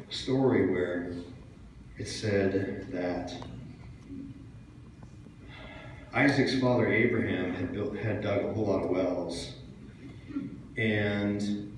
story where it said that Isaac's father Abraham had dug a whole lot of wells, and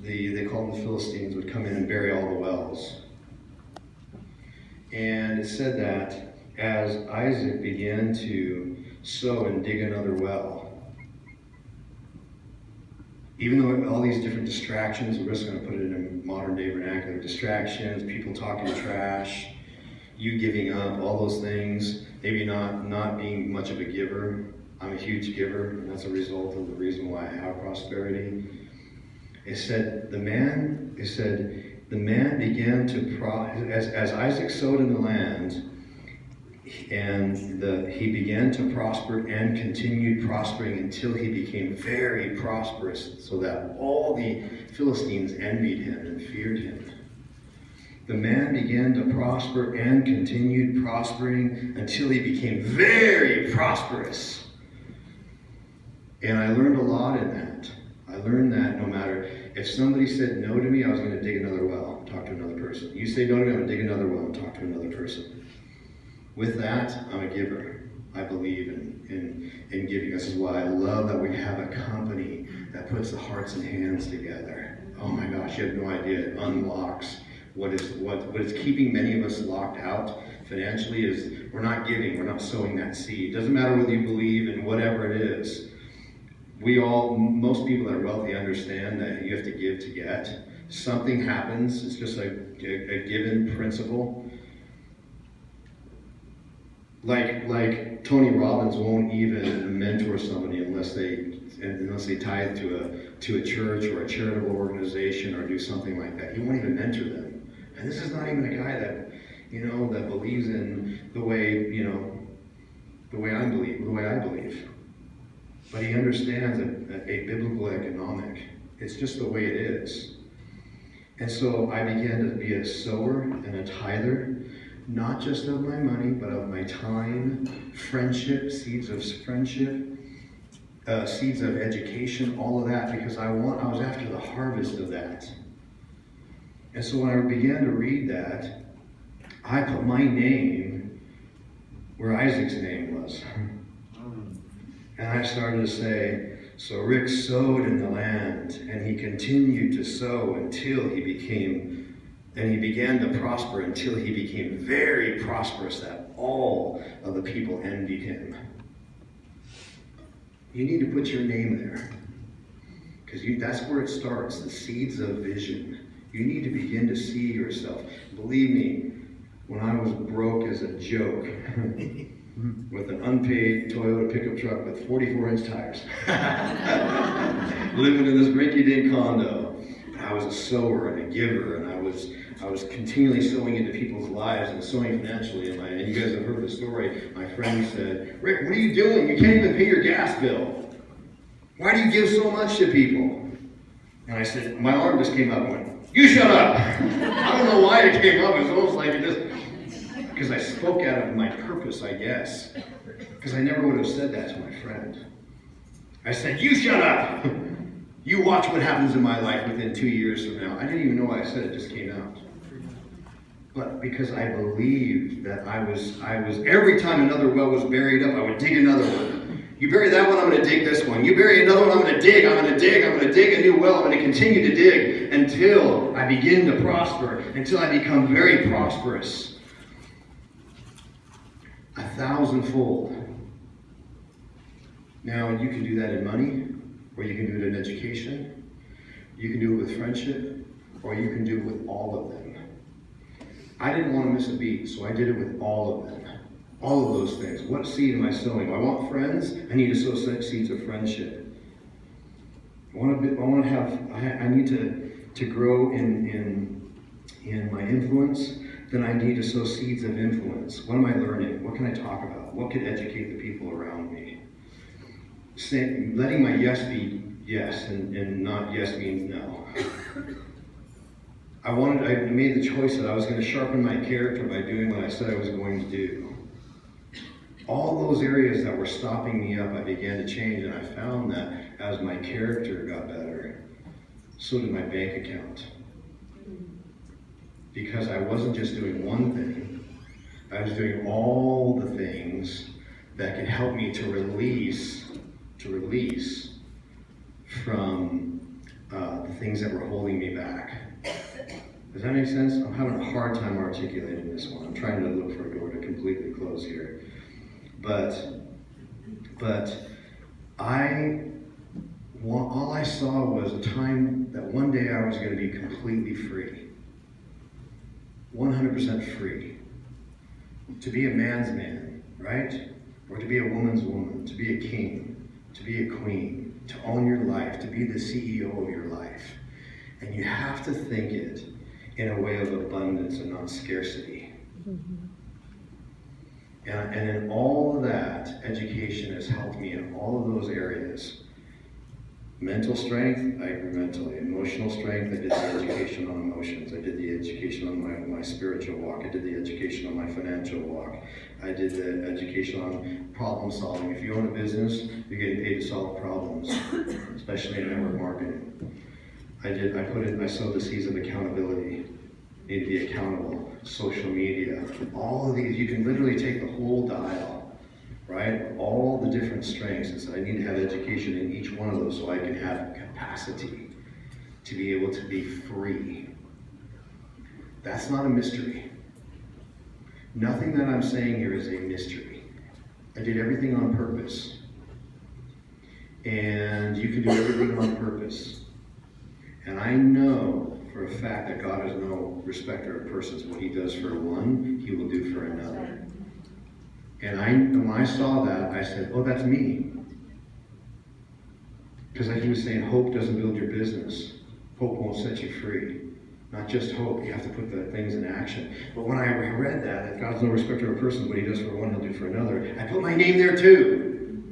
they called them the Philistines would come in and bury all the wells. And it said that as Isaac began to sow and dig another well, even though all these different distractions, we're just going to put it in modern day vernacular, distractions, people talking trash, you giving up, all those things, maybe not being much of a giver. I'm a huge giver, and that's a result of the reason why I have prosperity. It said the man began to as Isaac sowed in the land, and he began to prosper and continued prospering until he became very prosperous, so that all the Philistines envied him and feared him. The man began to prosper and continued prospering until he became very prosperous. And I learned a lot in that. I learned that no matter if somebody said no to me, I was going to dig another well, talk to another person. You say no to me, I'm going to dig another well and talk to another person. With that, I'm a giver. I believe in giving. This is why I love that we have a company that puts the hearts and hands together. Oh my gosh, you have no idea. It unlocks what is keeping many of us locked out financially is we're not giving, we're not sowing that seed. Doesn't matter whether you believe in whatever it is. Most people that are wealthy understand that you have to give to get. Something happens, it's just a given principle. Like Tony Robbins won't even mentor somebody unless they tithe to a church or a charitable organization or do something like that. He won't even mentor them. And this is not even a guy that believes in the way I believe. But he understands a biblical economic. It's just the way it is. And so I began to be a sower and a tither, not just of my money, but of my time, friendship, seeds of friendship, seeds of education, all of that, because I was after the harvest of that. And so when I began to read that, I put my name where Isaac's name was. And I started to say, so Rick sowed in the land, and he continued to sow until he began to prosper until he became very prosperous, that all of the people envied him. You need to put your name there, because that's where it starts, the seeds of vision. You need to begin to see yourself. Believe me, when I was broke as a joke, with an unpaid Toyota pickup truck with 44-inch tires, living in this rinky-dink condo, I was a sower and a giver, and I was continually sowing into people's lives and sowing financially. And you guys have heard the story. My friend said, "Rick, what are you doing? You can't even pay your gas bill. Why do you give so much to people?" And I said, my arm just came up and went, "You shut up." I don't know why it came up. It was almost like it just, because I spoke out of my purpose, I guess. Because I never would have said that to my friend. I said, "You shut up. You watch what happens in my life within 2 years from now." I didn't even know what I said, it just came out. But because I believed that I was every time another well was buried up, I would dig another one. You bury that one, I'm going to dig this one. You bury another one, I'm going to dig a new well. I'm going to continue to dig until I begin to prosper, until I become very prosperous. 1,000-fold. Now, you can do that in money, or you can do it in education. You can do it with friendship, or you can do it with all of them. I didn't want to miss a beat, so I did it with all of them. All of those things. What seed am I sowing? I want friends. I need to sow seeds of friendship. I need to grow in my influence. Then I need to sow seeds of influence. What am I learning? What can I talk about? What can educate the people around me? Letting my yes be yes and not yes means no. I made the choice that I was going to sharpen my character by doing what I said I was going to do. All those areas that were stopping me up, I began to change, and I found that as my character got better, so did my bank account. because I wasn't just doing one thing, I was doing all the things that could help me to release from the things that were holding me back. Does that make sense? I'm having a hard time articulating this one. I'm trying to look for a door to completely close here. But all I saw was a time that one day I was going to be completely free. 100% free. To be a man's man, right? Or to be a woman's woman, to be a king, to be a queen, to own your life, to be the CEO of your life. And you have to think it in a way of abundance and not scarcity. Mm-hmm. And in all of that, education has helped me in all of those areas. Mental strength, I grew mentally. Emotional strength, I did the education on emotions. I did the education on my spiritual walk. I did the education on my financial walk. I did the education on problem solving. If you own a business, you're getting paid to solve problems, especially in network marketing. I sowed the seeds of accountability. You need to be accountable. Social media. All of these, you can literally take the whole dial, right? All the different strengths. And so I need to have education in each one of those so I can have capacity to be able to be free. That's not a mystery. Nothing that I'm saying here is a mystery. I did everything on purpose. And you can do everything on purpose. And I know for a fact that God is no respecter of persons. What he does for one, he will do for another. And when I saw that, I said, oh, that's me. Because like he was saying, hope doesn't build your business. Hope won't set you free. Not just hope, you have to put the things in action. But when I read that God's no respecter of persons, what he does for one, he'll do for another, I put my name there too.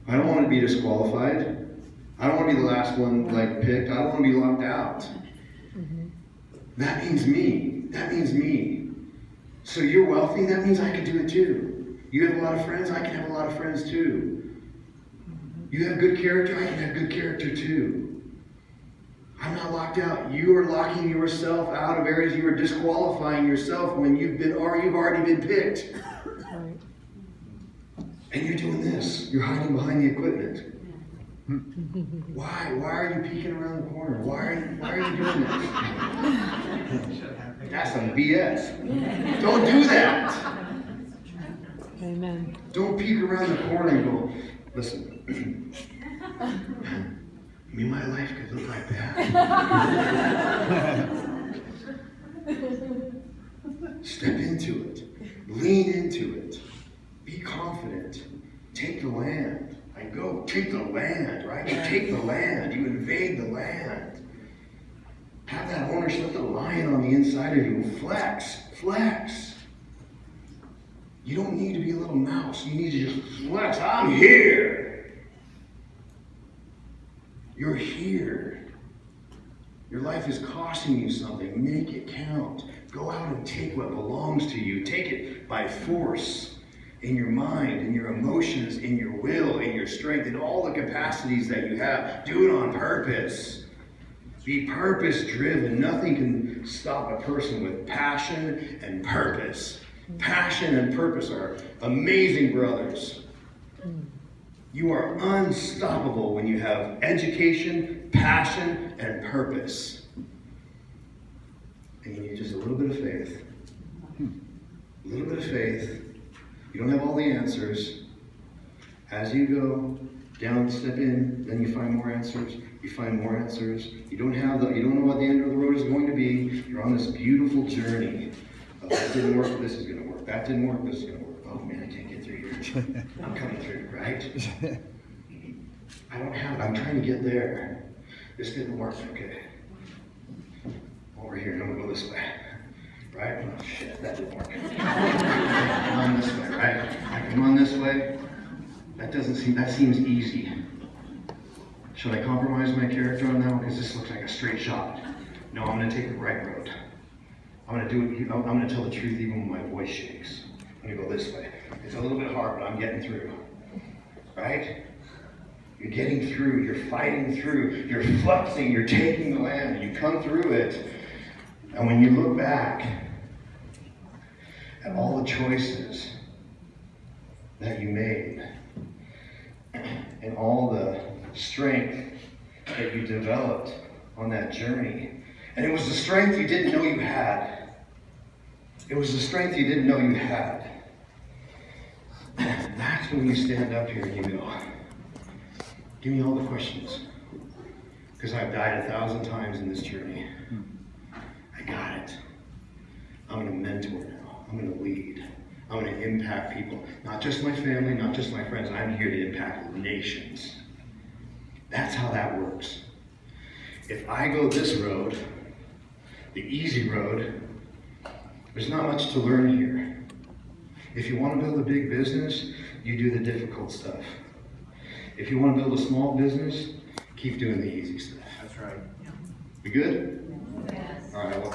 I don't want to be disqualified. I don't want to be the last one picked. I don't want to be locked out. Mm-hmm. That means me. That means me. So you're wealthy, that means I can do it too. You have a lot of friends, I can have a lot of friends too. You have good character, I can have good character too. I'm not locked out. You are locking yourself out of areas. You are disqualifying yourself when you've already been picked. Right. And you're doing this. You're hiding behind the equipment. Why? Why are you peeking around the corner? Why are you doing this? That's some BS. Don't do that. Amen. Don't peek around the corner and go, listen. My life could look like that. Step into it. Lean into it. Be confident. Take the land. Take the land, right? You take the land. You invade the land. Have that ownership. Let the lion on the inside of you flex. Flex. You don't need to be a little mouse. You need to just flex. I'm here. You're here. Your life is costing you something. Make it count. Go out and take what belongs to you. Take it by force in your mind, in your emotions, in your will, in your strength, in all the capacities that you have. Do it on purpose. Be purpose-driven. Nothing can stop a person with passion and purpose. Passion and purpose are amazing brothers. You are unstoppable when you have education, passion, and purpose. And you need just a little bit of faith. A little bit of faith. You don't have all the answers. As you go down, step in, then you find more answers. You find more answers. You don't know what the end of the road is going to be. You're on this beautiful journey. That didn't work, this is going to work. That didn't work, this is going to work. Oh man, I can't get through here. I'm coming through, right? I don't have it. I'm trying to get there. This didn't work. Okay. Over here. I'm going to go this way. Right? Oh, shit. That didn't work. Come on this way, right? I come on this way. That seems easy. Should I compromise my character on that one? Because this looks like a straight shot. No, I'm going to take the right road. I'm going to do it. I'm going to tell the truth even when my voice shakes. I'm going to go this way. It's a little bit hard, but I'm getting through. Right? You're getting through. You're fighting through. You're flexing. You're taking the land. And you come through it. And when you look back at all the choices that you made and all the strength that you developed on that journey, and it was the strength you didn't know you had. It was the strength you didn't know you had. That's when you stand up here and you go, give me all the questions. Because I've died 1,000 times in this journey. I got it. I'm going to mentor now. I'm going to lead. I'm going to impact people. Not just my family, not just my friends. I'm here to impact nations. That's how that works. If I go this road, the easy road, there's not much to learn here. If you want to build a big business, you do the difficult stuff. If you want to build a small business, keep doing the easy stuff. That's right. We good? Yes. All right, well.